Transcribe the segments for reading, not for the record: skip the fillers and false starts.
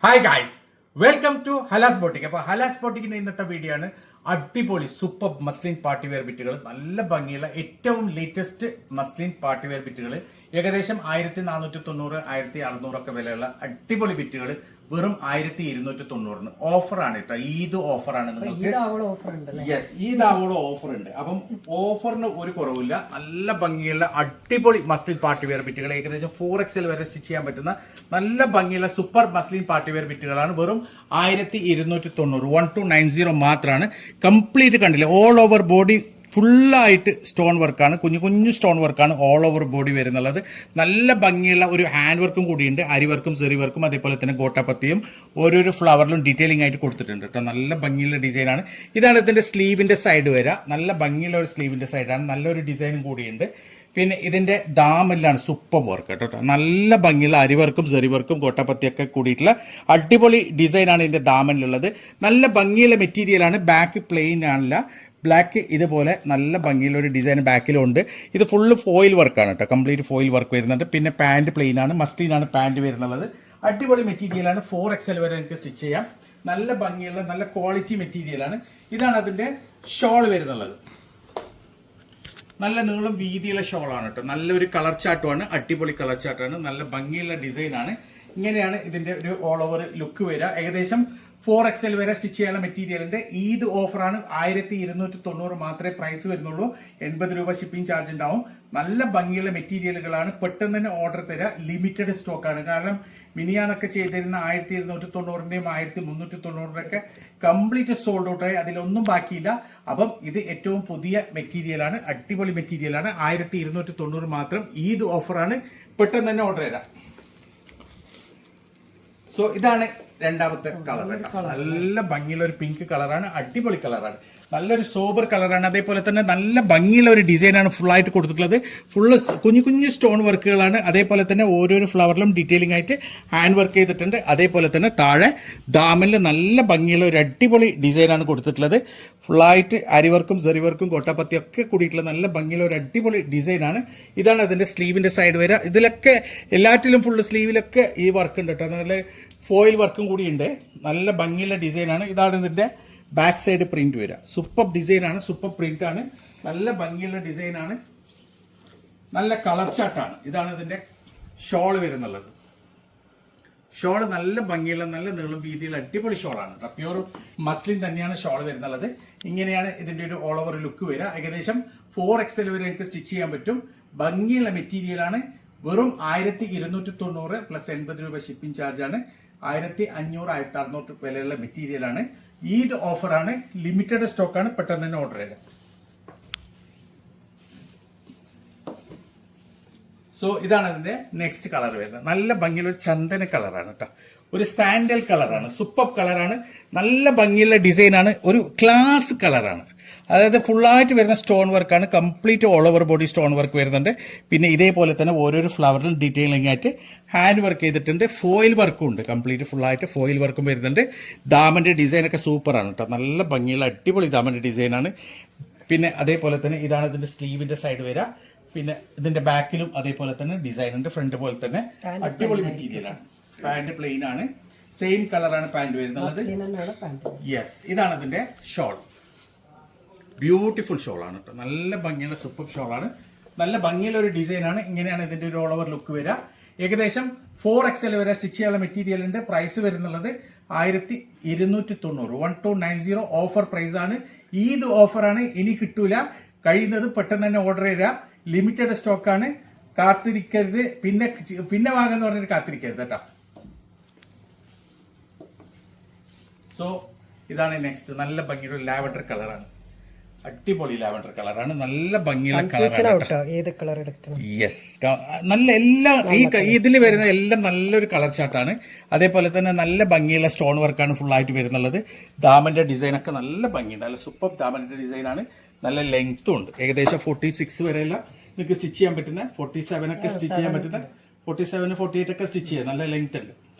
Hi guys, welcome to Halas boutique. അപ്പോൾ ഹലാസ് ബോട്ടിക്കിന്റെ ഇന്നത്തെ video ആണ് അടിപൊളി സൂപ്പർ മസ്ലിൻ പാർട്ടി വെയർ ബിറ്റുകൾ. നല്ല ഭംഗിയുള്ള ഏറ്റവും ലേറ്റസ്റ്റ് മസ്ലിൻ പാർട്ടി വെയർ ബിറ്റുകൾ. ഏകദേശം 1490 1600 ഒക്കെ വിലയുള്ള അടിപൊളി ബിറ്റുകൾ വെറും 1290 ഓഫറാണ് കേട്ടോ. ഈദ് ഓഫറാണ് നിങ്ങൾക്ക്. യെസ്, ഈദാവോളം ഓഫർ ഉണ്ട്. അപ്പം ഓഫറിന് ഒരു കുറവില്ല. നല്ല ഭംഗിയുള്ള അടിപൊളി മസ്ലിൻ പാർട്ടി വെയർ ബിറ്റുകൾ, ഏകദേശം 4XL വരെ സ്റ്റിച്ച് ചെയ്യാൻ പറ്റുന്ന നല്ല ഭംഗിയുള്ള സൂപ്പർ മസ്ലിൻ പാർട്ടി വെയർ ബിറ്റുകളാണ്. വെറും 1290 1290 മാത്രമാണ്. കംപ്ലീറ്റ് കണ്ടില്ല, ഓൾ ഓവർ ബോഡി ഫുള്ളായിട്ട് സ്റ്റോൺ വർക്കാണ്, കുഞ്ഞു കുഞ്ഞു സ്റ്റോൺ വർക്കാണ് ഓൾ ഓവർ ബോഡി വരുന്നുള്ളത്. നല്ല ഭംഗിയുള്ള ഒരു ഹാൻഡ് വർക്കും കൂടിയുണ്ട്, അരി വർക്കും സെറി വർക്കും അതേപോലെ തന്നെ ഗോട്ടാപ്പത്തിയും ഓരോരോ ഫ്ലവറിലും ഡീറ്റെയിലിംഗ് ആയിട്ട് കൊടുത്തിട്ടുണ്ട് കേട്ടോ. നല്ല ഭംഗിയുള്ള ഡിസൈനാണ്. ഇതാണ് ഇതിന്റെ സ്ലീവിന്റെ സൈഡ് വരിക. നല്ല ഭംഗിയുള്ള ഒരു സ്ലീവിന്റെ സൈഡാണ്, നല്ലൊരു ഡിസൈനും കൂടിയുണ്ട്. പിന്നെ ഇതിന്റെ ദാമെല്ലാണ് സൂപ്പർ വർക്ക് കേട്ടോ. നല്ല ഭംഗിയുള്ള അരിവർക്കും സെറിവർക്കും ഗോട്ടാപ്പത്തിയൊക്കെ കൂടിയിട്ടുള്ള അടിപൊളി ഡിസൈനാണ് ഇതിന്റെ ദാമനിലുള്ളത്. നല്ല ഭംഗിയുള്ള മെറ്റീരിയലാണ്. ബാക്ക് പ്ലെയിൻ ആണില്ല, ബ്ലാക്ക് ഇതുപോലെ നല്ല ഭംഗിയുള്ള ഒരു ഡിസൈൻ ബാക്കിലുണ്ട്. ഇത് ഫുള്ള് ഫോയിൽ വർക്കാണ് കേട്ടോ, കംപ്ലീറ്റ് ഫോയിൽ വർക്ക് വരുന്നുണ്ട്. പിന്നെ പാൻറ് പ്ലെയിൻ ആണ്, മസ്ലിനാണ് പാൻറ് വരുന്നുള്ളത്. അടിപൊളി മെറ്റീരിയലാണ്. 4XL വരെ നിങ്ങൾക്ക് സ്റ്റിച്ച് ചെയ്യാം. നല്ല ഭംഗിയുള്ള നല്ല ക്വാളിറ്റി മെറ്റീരിയലാണ്. ഇതാണ് അതിന്റെ ഷോൾ വരുന്നുള്ളത്. നല്ല നീളം വീതിയുള്ള ഷോളാണ് കേട്ടോ. നല്ലൊരു കളർ ചാർട്ടുമാണ്, അടിപൊളി കളർ ചാർട്ടാണ്, നല്ല ഭംഗിയുള്ള ഡിസൈനാണ്. ഇങ്ങനെയാണ് ഇതിന്റെ ഒരു ഓൾ ഓവർ ലുക്ക് വരിക. ഏകദേശം 4XL വരെ സ്റ്റിച്ച് ചെയ്യാനുള്ള മെറ്റീരിയലിന്റെ ഈദ് ഓഫറാണ്. 1290 മാത്രമേ പ്രൈസ് വരുന്നുള്ളൂ. 80 രൂപ ഷിപ്പിംഗ് ചാർജ് ഉണ്ടാവും. നല്ല ഭംഗിയുള്ള മെറ്റീരിയലുകളാണ്. പെട്ടെന്ന് തന്നെ ഓർഡർ തരിക. ലിമിറ്റഡ് സ്റ്റോക്കാണ്. കാരണം മിനിയാന്നൊക്കെ ചെയ്തിരുന്ന 1290ന്റെയും 1390 കംപ്ലീറ്റ് സോൾഡ് ഔട്ടായി, അതിലൊന്നും ബാക്കിയില്ല. അപ്പം ഇത് ഏറ്റവും പുതിയ മെറ്റീരിയലാണ്, അടിപൊളി മെറ്റീരിയലാണ്. 1290 മാത്രം. ഈദ് ഓഫറാണ്. പെട്ടെന്ന് തന്നെ ഓർഡർ തരാം. സോ ഇതാണ് രണ്ടാമത്തെ കളർ. നല്ല ഭംഗിയുള്ള ഒരു പിങ്ക് കളറാണ്, അടിപൊളി കളറാണ്, നല്ലൊരു സോബർ കളറാണ്. അതേപോലെ തന്നെ നല്ല ഭംഗിയുള്ള ഒരു ഡിസൈനാണ് ഫുള്ളായിട്ട് കൊടുത്തിട്ടുള്ളത്. ഫുള്ള് കുഞ്ഞു കുഞ്ഞു സ്റ്റോൺ വർക്കുകളാണ്. അതേപോലെ തന്നെ ഓരോരോ ഫ്ലവറിലും ഡീറ്റെയിലിംഗ് ആയിട്ട് ഹാൻഡ് വർക്ക് ചെയ്തിട്ടുണ്ട്. അതേപോലെ തന്നെ താഴെ ദാമിൽ നല്ല ഭംഗിയുള്ള ഒരു അടിപൊളി ഡിസൈനാണ് കൊടുത്തിട്ടുള്ളത്. ഫുള്ളായിട്ട് അരിവർക്കും സെറിവർക്കും ഗോട്ടാപ്പത്തിയും ഒക്കെ കൂടിയിട്ടുള്ള നല്ല ഭംഗിയുള്ള ഒരു അടിപൊളി ഡിസൈനാണ്. ഇതാണ് അതിന്റെ സ്ലീവിന്റെ സൈഡ് വരിക. ഇതിലൊക്കെ എല്ലാറ്റിലും ഫുള്ള് സ്ലീവിലൊക്കെ ഈ വർക്ക് ഉണ്ട് കേട്ടോ. നല്ല ഫോയിൽ വർക്കും കൂടി ഉണ്ട്. നല്ല ഭംഗിയുള്ള ഡിസൈനാണ്. ഇതാണ് ഇതിന്റെ ബാക്ക് സൈഡ് പ്രിന്റ് വരിക. സൂപ്പർ ഡിസൈനാണ്, സൂപ്പർ പ്രിന്റ് ആണ്, നല്ല ഭംഗിയുള്ള ഡിസൈനാണ്, നല്ല കളർ ചാർട്ടാണ്. ഇതാണ് ഇതിന്റെ ഷോൾ വരുന്നുള്ളത്. ഷോൾ നല്ല ഭംഗിയുള്ള നല്ല നീളം വീതിയുള്ള അടിപൊളി ഷോളാണ്. പ്യൂർ മസ്ലിൻ തന്നെയാണ് ഷോൾ വരുന്നുള്ളത്. ഇങ്ങനെയാണ് ഇതിന്റെ ഒരു ഓൾ ഓവർ ലുക്ക് വരിക. ഏകദേശം 4XL വരെ നിങ്ങൾക്ക് സ്റ്റിച്ച് ചെയ്യാൻ പറ്റും. ഭംഗിയുള്ള മെറ്റീരിയലാണ്. വെറും 1290 പ്ലസ് 80 രൂപ ഷിപ്പിംഗ് ചാർജാണ്. 1500 1600 വിലയുള്ള മെറ്റീരിയലാണ്. ഈദ് ഓഫറാണ്, ലിമിറ്റഡ് സ്റ്റോക്കാണ്. പെട്ടെന്ന് തന്നെ ഓർഡർ ചെയ്യാം. സോ ഇതാണ് അതിന്റെ നെക്സ്റ്റ് കളർ വരുന്നത്. നല്ല ഭംഗിയുള്ള ഒരു ചന്ദന കളറാണ് കേട്ടോ. ഒരു സാൻഡൽ കളറാണ്, സൂപ്പർ കളറാണ്, നല്ല ഭംഗിയുള്ള ഡിസൈനാണ്, ഒരു ക്ലാസ് കളറാണ്. അതായത് ഫുള്ളായിട്ട് വരുന്ന സ്റ്റോൺ വർക്കാണ്, complete all over body stone work വരുന്നുണ്ട്. പിന്നെ ഇതേപോലെ തന്നെ ഓരോരോ ഫ്ലവറിലും ഡീറ്റെയിലിംഗ് ആയിട്ട് ഹാൻഡ് വർക്ക് ചെയ്തിട്ടുണ്ട്. ഫോയിൽ വർക്കും ഉണ്ട്, കംപ്ലീറ്റ് ഫുള്ളായിട്ട് ഫോയിൽ വർക്കും വരുന്നുണ്ട്. ദാമന്റെ ഡിസൈനൊക്കെ സൂപ്പറാണ് കേട്ടോ. നല്ല ഭംഗിയുള്ള അടിപൊളി ദാമന്റെ ഡിസൈനാണ്. പിന്നെ അതേപോലെ തന്നെ ഇതാണ് ഇതിന്റെ സ്ലീവിന്റെ സൈഡ് വരിക. പിന്നെ ഇതിന്റെ ബാക്കിലും അതേപോലെ തന്നെ ഡിസൈൻ ഉണ്ട്. ഫ്രണ്ട് പോലെ തന്നെ അടിപൊളി മെറ്റീരിയലാണ്. പാന്റ് പ്ലെയിൻ ആണ്, സെയിം കളറാണ് പാന്റ് വരുന്നത്. യെസ്, ഇതാണ് ഇതിന്റെ ഷോൾ. ബ്യൂട്ടിഫുൾ ഷോളാണ് കേട്ടോ. നല്ല ഭംഗിയുള്ള സൂപ്പർ ഷോളാണ്, നല്ല ഭംഗിയുള്ള ഒരു ഡിസൈനാണ്. ഇങ്ങനെയാണ് ഇതിന്റെ ഒരു ഓൾ ഓവർ ലുക്ക് വരിക. ഏകദേശം 4XL വരെ സ്റ്റിച്ച് ചെയ്യാനുള്ള മെറ്റീരിയലിന്റെ പ്രൈസ് വരുന്നുള്ളത് 1290 1290 ഓഫർ പ്രൈസ് ആണ്. ഈദ് ഓഫറാണ്. ഇനി കിട്ടൂല, കഴിയുന്നത് പെട്ടെന്ന് തന്നെ ഓർഡർ ചെയ്യുക. ലിമിറ്റഡ് സ്റ്റോക്കാണ്. കാത്തിരിക്കരുത്. പിന്നെ വാങ്ങാന്ന് പറഞ്ഞിട്ട് കാത്തിരിക്കരുത് കേട്ടോ. സോ ഇതാണ് നെക്സ്റ്റ്. നല്ല ഭംഗിയുള്ള ലാവൻഡർ കളറാണ്, അടിപൊളി ലാവൻഡർ കളറാണ്, നല്ല ഭംഗിയുള്ള കളറാണ്. യെസ്, നല്ല എല്ലാം ഇതിൽ വരുന്ന എല്ലാം നല്ലൊരു കളർ ചാർട്ടാണ്. അതേപോലെ തന്നെ നല്ല ഭംഗിയുള്ള സ്റ്റോൺ വർക്കാണ് ഫുള്ളായിട്ട് വരുന്നുള്ളത്. ദാമന്റെ ഡിസൈനൊക്കെ നല്ല ഭംഗിയുണ്ട്, നല്ല സൂപ്പർ ദാമന്റെ ഡിസൈനാണ്. നല്ല ലെങ്ത്തും ഉണ്ട്. ഏകദേശം 46 വരെയുള്ള നിങ്ങൾക്ക് സ്റ്റിച്ച് ചെയ്യാൻ പറ്റുന്ന, 47 ഒക്കെ സ്റ്റിച്ച് ചെയ്യാൻ പറ്റുന്ന, 47 48 ഒക്കെ സ്റ്റിച്ച് ചെയ്യാം. നല്ല ലെങ്ത് ഉണ്ട്.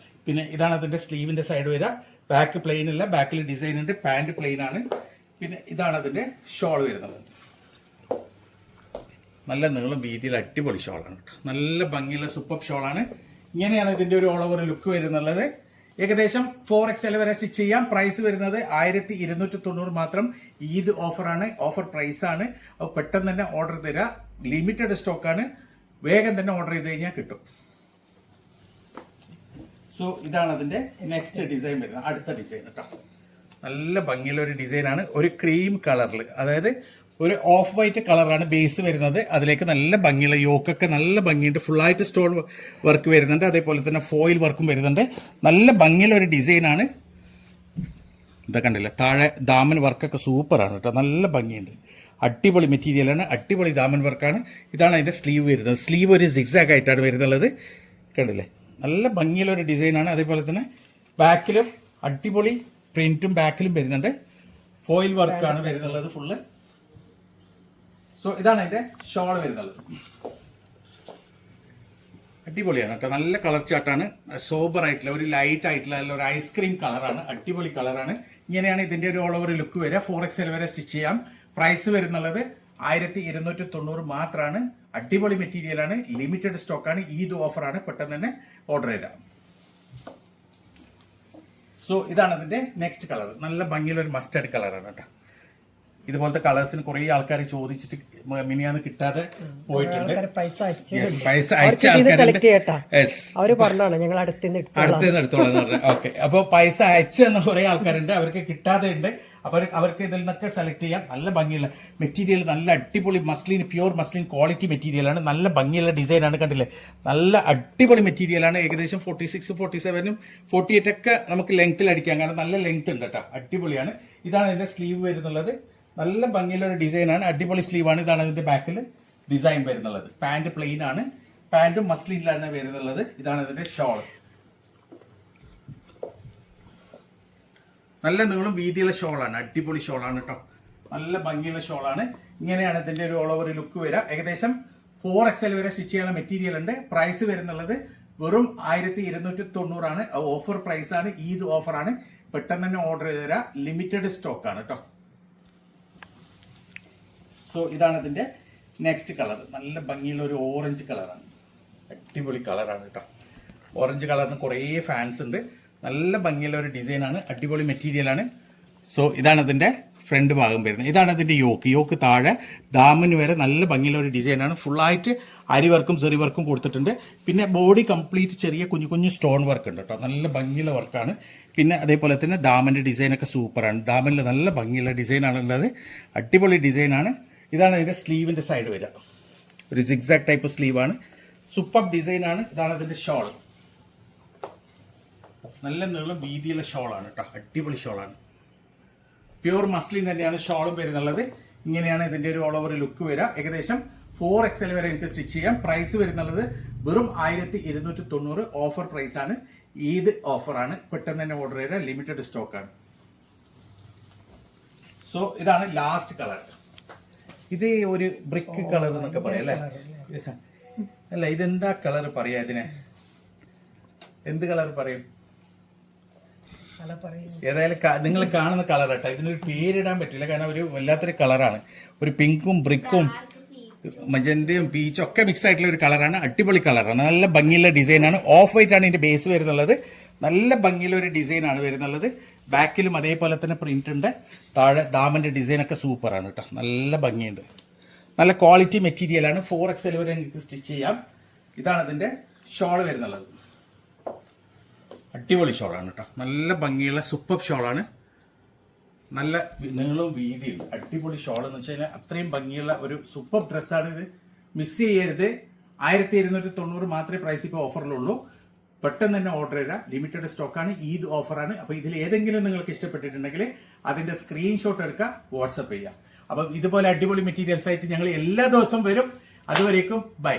പിന്നെ ഇതാണ് അതിന്റെ സ്ലീവിന്റെ സൈഡ് വരിക. ബാക്ക് പ്ലെയിൻ അല്ല, ബാക്കിൽ ഡിസൈൻ ഉണ്ട്. പാന്റ് പ്ലെയിൻ ആണ്. പിന്നെ ഇതാണ് അതിന്റെ ഷോൾ വരുന്നത്. നല്ല നീളം വീതിയിൽ അടിപൊളി ഷോളാണ് കേട്ടോ. നല്ല ഭംഗിയുള്ള സൂപ്പർ ഷോളാണ്. ഇങ്ങനെയാണ് ഇതിന്റെ ഒരു ഓൾ ഓവർ ലുക്ക് വരുന്നുള്ളത്. ഏകദേശം 4XL വരെ സ്റ്റിച്ച് ചെയ്യാം. പ്രൈസ് വരുന്നത് 1290 മാത്രം. ഈദ് ഓഫറാണ്, ഓഫർ പ്രൈസ് ആണ്. അപ്പോൾ പെട്ടെന്ന് തന്നെ ഓർഡർ തരാം. ലിമിറ്റഡ് സ്റ്റോക്കാണ്, വേഗം തന്നെ ഓർഡർ ചെയ്ത് കഴിഞ്ഞാൽ കിട്ടും. സോ ഇതാണ് അതിന്റെ നെക്സ്റ്റ് ഡിസൈൻ വരുന്നത്, അടുത്ത ഡിസൈൻ കേട്ടോ. നല്ല ഭംഗിയുള്ള ഒരു ഡിസൈനാണ്, ഒരു ക്രീം കളറിൽ, അതായത് ഒരു ഓഫ് വൈറ്റ് കളറാണ് ബേസ് വരുന്നത്. അതിലേക്ക് നല്ല ഭംഗിയുള്ള യോക്കൊക്കെ നല്ല ഭംഗിയുണ്ട്, ഫുള്ളായിട്ട് സ്റ്റോൺ വർക്ക് വരുന്നുണ്ട്, അതേപോലെ തന്നെ ഫോയിൽ വർക്കും വരുന്നുണ്ട്. നല്ല ഭംഗിയുള്ള ഒരു ഡിസൈനാണ്. ഇതാ കണ്ടില്ല, താഴെ ദാമൻ വർക്കൊക്കെ സൂപ്പറാണ് കേട്ടോ, നല്ല ഭംഗിയുണ്ട്. അടിപൊളി മെറ്റീരിയലാണ്, അടിപൊളി ദാമൻ വർക്കാണ്. ഇതാണ് അതിൻ്റെ സ്ലീവ് വരുന്നത്. സ്ലീവ് ഒരു സിക്സാഗ് ആയിട്ടാണ് വരുന്നുള്ളത്, കണ്ടില്ലേ, നല്ല ഭംഗിയുള്ള ഒരു ഡിസൈനാണ്. അതേപോലെ തന്നെ ബാക്കിലും അടിപൊളി പ്രിന്റും ബാക്കിലും വരുന്നുണ്ട്, ഫോയിൽ വർക്കാണ് വരുന്നുള്ളത് ഫുള്ള്. സോ ഇതാണ് അതിന്റെ ഷോൾ വരുന്നത്. അടിപൊളിയാണ് കേട്ടോ, നല്ല കളർ ചാർട്ടാണ്, സോബർ ആയിട്ടുള്ള ഒരു ലൈറ്റ് ആയിട്ടുള്ള ഒരു ഐസ്ക്രീം കളറാണ്, അടിപൊളി കളറാണ്. ഇങ്ങനെയാണ് ഇതിന്റെ ഒരു ഓൾ ഓവർ ലുക്ക് വരിക. 4XL വരെ സ്റ്റിച്ച് ചെയ്യാം. പ്രൈസ് വരുന്നുള്ളത് 1290 മാത്രമാണ്. അടിപൊളി മെറ്റീരിയലാണ്, ലിമിറ്റഡ് സ്റ്റോക്കാണ്, ഈദ് ഓഫറാണ്, പെട്ടെന്ന് തന്നെ ഓർഡർ ചെയ്താൽ. സോ ഇതാണ് അതിന്റെ നെക്സ്റ്റ് കളർ. നല്ല ഭംഗിയുള്ള ഒരു മസ്റ്റേർഡ് കളറാണ് കേട്ടോ. ഇതുപോലത്തെ കളേഴ്സിന് കുറെ ആൾക്കാർ ചോദിച്ചിട്ട് മിനിയാന്ന് കിട്ടാതെ പോയിട്ടുണ്ട്. പൈസ അയച്ച അടുത്തുനിന്ന് എടുത്തോളാം. ഓക്കെ, അപ്പൊ പൈസ അയച്ചു എന്ന കുറെ ആൾക്കാരുണ്ട്, അവർക്ക് കിട്ടാതെ ഉണ്ട്. അപ്പൊ അവർക്ക് ഇതിൽ നിന്നൊക്കെ സെലക്ട് ചെയ്യാം. നല്ല ഭംഗിയുള്ള മെറ്റീരിയൽ, നല്ല അടിപൊളി മസ്ലിൻ, പ്യൂർ മസ്ലിൻ ക്വാളിറ്റി മെറ്റീരിയലാണ്. നല്ല ഭംഗിയുള്ള ഡിസൈനാണ്, കണ്ടില്ലേ, നല്ല അടിപൊളി മെറ്റീരിയലാണ്. ഏകദേശം 46, 47, 48 ഒക്കെ നമുക്ക് ലെങ്ത്തിൽ അടിക്കാം, കാരണം നല്ല ലെങ്ത് ഉണ്ട് കേട്ടോ, അടിപൊളിയാണ്. ഇതാണ് ഇതിന്റെ സ്ലീവ് വരുന്നുള്ളത്. നല്ല ഭംഗിയുള്ള ഒരു ഡിസൈനാണ്, അടിപൊളി സ്ലീവാണ്. ഇതാണ് ഇതിന്റെ ബാക്കിൽ ഡിസൈൻ വരുന്നുള്ളത്. പാന്റ് പ്ലെയിൻ ആണ്, പാന്റും മസ്ലിനിലാണ് വരുന്നുള്ളത്. ഇതാണ് ഇതിന്റെ ഷോൾ. നല്ല നീളം വീതിയുള്ള ഷോളാണ്, അടിപൊളി ഷോളാണ് കേട്ടോ, നല്ല ഭംഗിയുള്ള ഷോളാണ്. ഇങ്ങനെയാണ് ഇതിന്റെ ഒരു ഓൾ ഓവർ ലുക്ക് വരിക. ഏകദേശം 4XL വരെ സ്റ്റിച്ച് ചെയ്യാനുള്ള മെറ്റീരിയൽ ഉണ്ട്. പ്രൈസ് വരുന്നുള്ളത് വെറും 1290 ആണ്. ഓഫർ പ്രൈസ് ആണ്, ഈദ് ഓഫറാണ്. പെട്ടെന്ന് തന്നെ ഓർഡർ ചെയ്ത് തരാം, ലിമിറ്റഡ് സ്റ്റോക്ക് ആണ് കേട്ടോ. സോ ഇതാണ് ഇതിന്റെ നെക്സ്റ്റ് കളർ. നല്ല ഭംഗിയുള്ള ഒരു ഓറഞ്ച് കളറാണ്, അടിപൊളി കളറാണ് കേട്ടോ. ഓറഞ്ച് കളറിന് കുറേ ഫാൻസ് ഉണ്ട്. നല്ല ഭംഗിയുള്ള ഒരു ഡിസൈനാണ്, അടിപൊളി മെറ്റീരിയലാണ്. സോ ഇതാണ് ഇതിന്റെ ഫ്രണ്ട് ഭാഗം വരുന്നത്. ഇതാണ് ഇതിന്റെ യോക്ക് താഴെ ദാമന് വരെ നല്ല ഭംഗിയുള്ള ഒരു ഡിസൈനാണ്. ഫുള്ളായിട്ട് അരി വർക്കും ചെറിയ വർക്കും കൊടുത്തിട്ടുണ്ട്. പിന്നെ ബോഡി കംപ്ലീറ്റ് ചെറിയ കുഞ്ഞു കുഞ്ഞു സ്റ്റോൺ വർക്ക് ഉണ്ട് കേട്ടോ, നല്ല ഭംഗിയുള്ള വർക്കാണ്. പിന്നെ അതേപോലെ തന്നെ ദാമന്റെ ഡിസൈനൊക്കെ സൂപ്പറാണ്. ദാമനിൽ നല്ല ഭംഗിയുള്ള ഡിസൈനാണ് ഉള്ളത്, അടിപൊളി ഡിസൈനാണ്. ഇതാണ് ഇതിന്റെ സ്ലീവിന്റെ സൈഡ് വരിക, ഒരു സിക്സാക് ടൈപ്പ് സ്ലീവാണ്, സൂപ്പർ ഡിസൈനാണ്. ഇതാണ് ഇതിന്റെ ഷോൾ. നല്ല നീളം വീതിയുള്ള ഷോളാണ് കേട്ടോ, അടിപൊളി ഷോളാണ്. പ്യൂർ മസ്ലിൻ തന്നെയാണ് ഷോളും വരുന്നുള്ളത്. ഇങ്ങനെയാണ് ഇതിന്റെ ഒരു ഓൾ ഓവർ ലുക്ക് വരിക. ഏകദേശം 4XL വരെ എനിക്ക് സ്റ്റിച്ച് ചെയ്യാം. പ്രൈസ് വരുന്നുള്ളത് വെറും 1290. ഓഫർ പ്രൈസ് ആണ്, ഈദ് ഓഫറാണ്. പെട്ടെന്ന് തന്നെ ഓർഡർ ചെയ്ത ലിമിറ്റഡ് സ്റ്റോക്കാണ്. സോ ഇതാണ് ലാസ്റ്റ് കളർ. ഇത് ഒരു ബ്രിക്ക് കളർ എന്നൊക്കെ പറയാം അല്ലേ? അല്ല, ഇതെന്താ കളർ പറയാ ഇതിനെ? എന്ത് കളർ പറയും? ഏതായാലും നിങ്ങൾ കാണുന്ന കളർ കേട്ടോ. ഇതിനൊരു പേരിടാൻ പറ്റില്ല, കാരണം ഒരു വല്ലാത്തൊരു കളറാണ്. ഒരു പിങ്കും ബ്രിക്കും മജന്തയും പീച്ചും ഒക്കെ മിക്സ് ആയിട്ടുള്ള ഒരു കളറാണ്, അടിപൊളി കളറാണ്. നല്ല ഭംഗിയുള്ള ഡിസൈനാണ്. ഓഫ് വൈറ്റ് ആണ് ഇതിന്റെ ബേസ് വരുന്നുള്ളത്. നല്ല ഭംഗിയുള്ള ഒരു ഡിസൈനാണ് വരുന്നുള്ളത്. ബാക്കിലും അതേപോലെ തന്നെ പ്രിന്റ് ഉണ്ട്. താഴെ ദാമന്റെ ഡിസൈനൊക്കെ സൂപ്പറാണ് കേട്ടോ, നല്ല ഭംഗിയുണ്ട്. നല്ല ക്വാളിറ്റി മെറ്റീരിയലാണ്. 4XL വരെ നിങ്ങൾക്ക് സ്റ്റിച്ച് ചെയ്യാം. ഇതാണ് ഇതിന്റെ ഷോൾ വരുന്നുള്ളത്. അടിപൊളി ഷോളാണ് കേട്ടോ, നല്ല ഭംഗിയുള്ള സൂപ്പർ ഷോളാണ്. നല്ല നീളവും വീതിയും അടിപൊളി ഷോൾ എന്ന് വെച്ച് കഴിഞ്ഞാൽ അത്രയും ഭംഗിയുള്ള ഒരു സൂപ്പർ ഡ്രസ്സാണ് ഇത്. മിസ് ചെയ്യരുത്. 1290 മാത്രമേ പ്രൈസ് ഇപ്പോൾ ഓഫറിലുള്ളൂ. പെട്ടെന്ന് തന്നെ ഓർഡർ ചെയ്താൽ ലിമിറ്റഡ് സ്റ്റോക്കാണ്, ഈദ് ഓഫറാണ്. അപ്പോൾ ഇതിൽ ഏതെങ്കിലും നിങ്ങൾക്ക് ഇഷ്ടപ്പെട്ടിട്ടുണ്ടെങ്കിൽ അതിന്റെ സ്ക്രീൻഷോട്ട് എടുക്കുക, വാട്സപ്പ് ചെയ്യുക. അപ്പം ഇതുപോലെ അടിപൊളി മെറ്റീരിയൽസ് ആയിട്ട് ഞങ്ങൾ എല്ലാ ദിവസവും വരും. അതുവരേക്കും ബൈ.